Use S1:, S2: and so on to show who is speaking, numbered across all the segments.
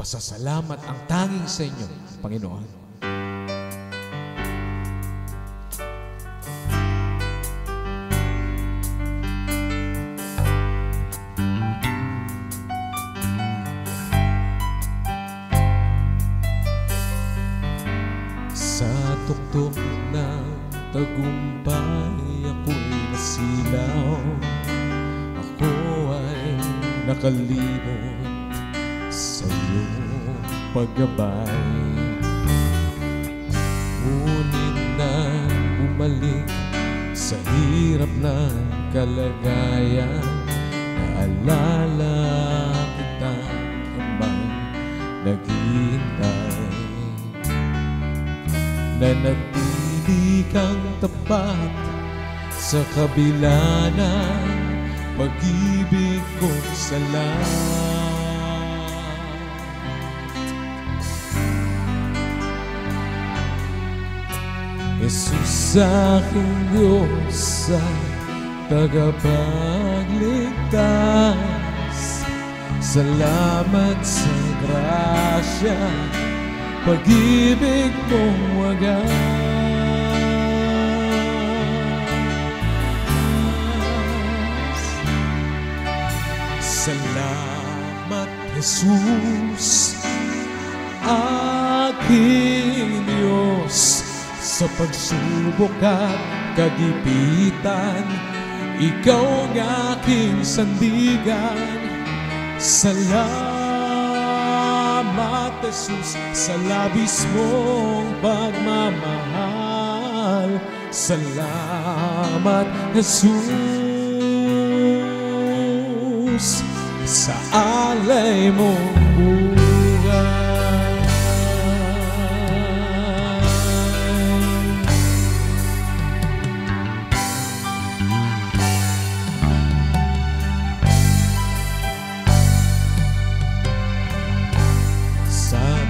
S1: pasasalamat ang tanging sa inyo, Panginoon. Sa tuktok ng tagumpay ako'y nasilaw. Ako ay nakalimot sa iyong paggabay. Ngunit na bumalik sa hirap ng kalagayan, naalala kita habang naghihintay. Nanatili kang tapat sa kabila ng pag-ibig kong salat. Jesus, aking Diyos at tagapagligtas, salamat sa grasya, pag-ibig mong wagas. Salamat, Jesus, aking Diyos, sa pagsubok at kagipitan, ikaw ang aking sandigan. Salamat, Jesus, sa labis mong pagmamahal. Salamat, Jesus, sa alay mong buhay.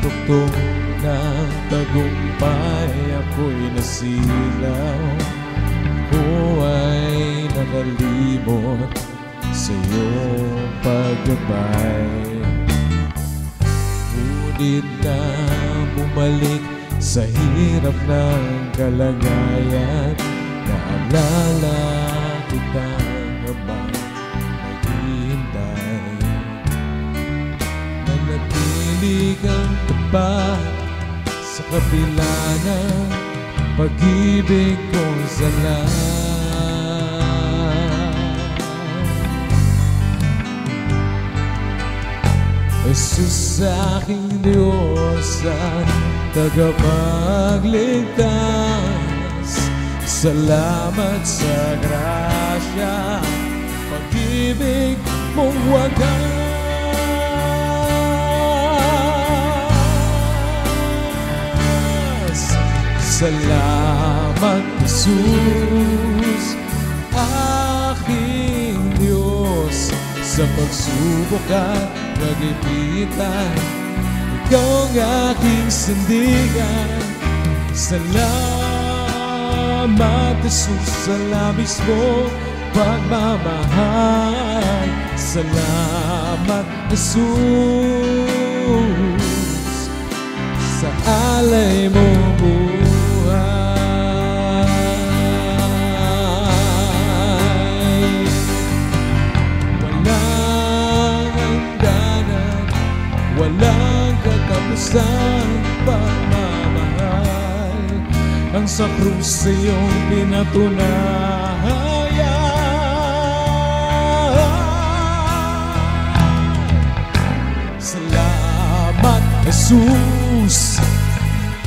S1: Tuktok ng tagumpay ako'y nasilaw. Ako ay nakalimot sa iyong paggabay. Ngunit na bumalik sa hirap ng kalagayan, naalala kita habang naghihintay. Nanatili kang tapat sa kabila ng pag-ibig kong salat. Jesus, aking Diyos at tagapagligtas, salamat sa grasya, pag-ibig mong wagas. Salamat, Jesus, aking Diyos, sa pagsubok at kagipitan, ikaw ang aking sandigan. Salamat, Jesus, sa labis mong pagmamahal. Salamat, Jesus, sa alay mong buhay. Walang hangganan, walang katapusan pagmamahal ang sa krus iyong pinatunayan. Salamat, Jesus,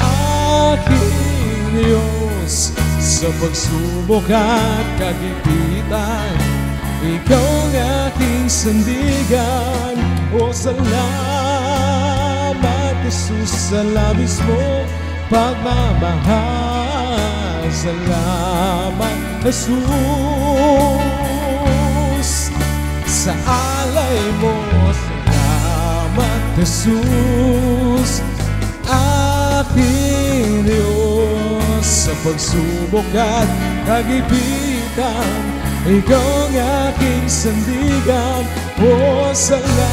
S1: aking Diyos, sa pagsubok at kagipitan, ikaw ang aking sandigan. O salamat, Jesus, sa labis mo pagmamahal. Salamat, Jesus, sa alay mo. Salamat, Jesus, aking Diyos, sa pagsubok at kagipitan, ikaw ang aking sandigan. O salamat,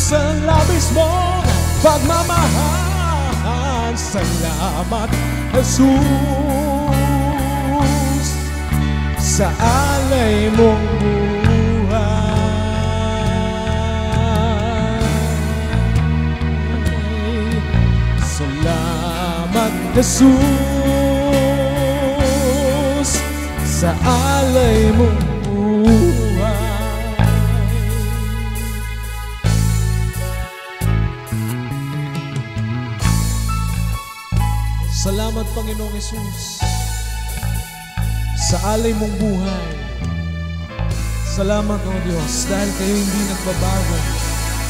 S1: sa labis mong pagmamahal. Salamat, Jesus, sa alay mong buhay. Salamat, Jesus, sa alay mong buhay. Salamat, Panginoong Jesus, sa alay mong buhay. Salamat, O Diyos, dahil kayo hindi nagbabago.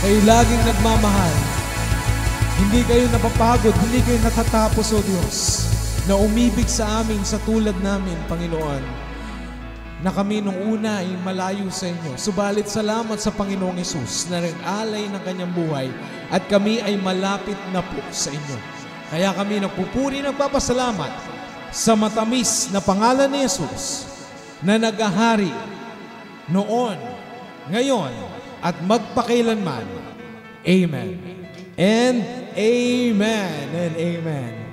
S1: Kayo laging nagmamahal. Hindi kayo napapagod, hindi kayo natatapos, O Diyos, na umibig sa amin, sa tulad namin, Panginoon, na kami nung una ay malayo sa inyo. Subalit salamat sa Panginoong Jesus na nag-alay ng kanyang buhay at kami ay malapit na po sa inyo. Kaya kami nagpupuri, nagpapasalamat sa matamis na pangalan ni Jesus na naghahari noon, ngayon, at magpakailanman. Amen. And amen. And amen.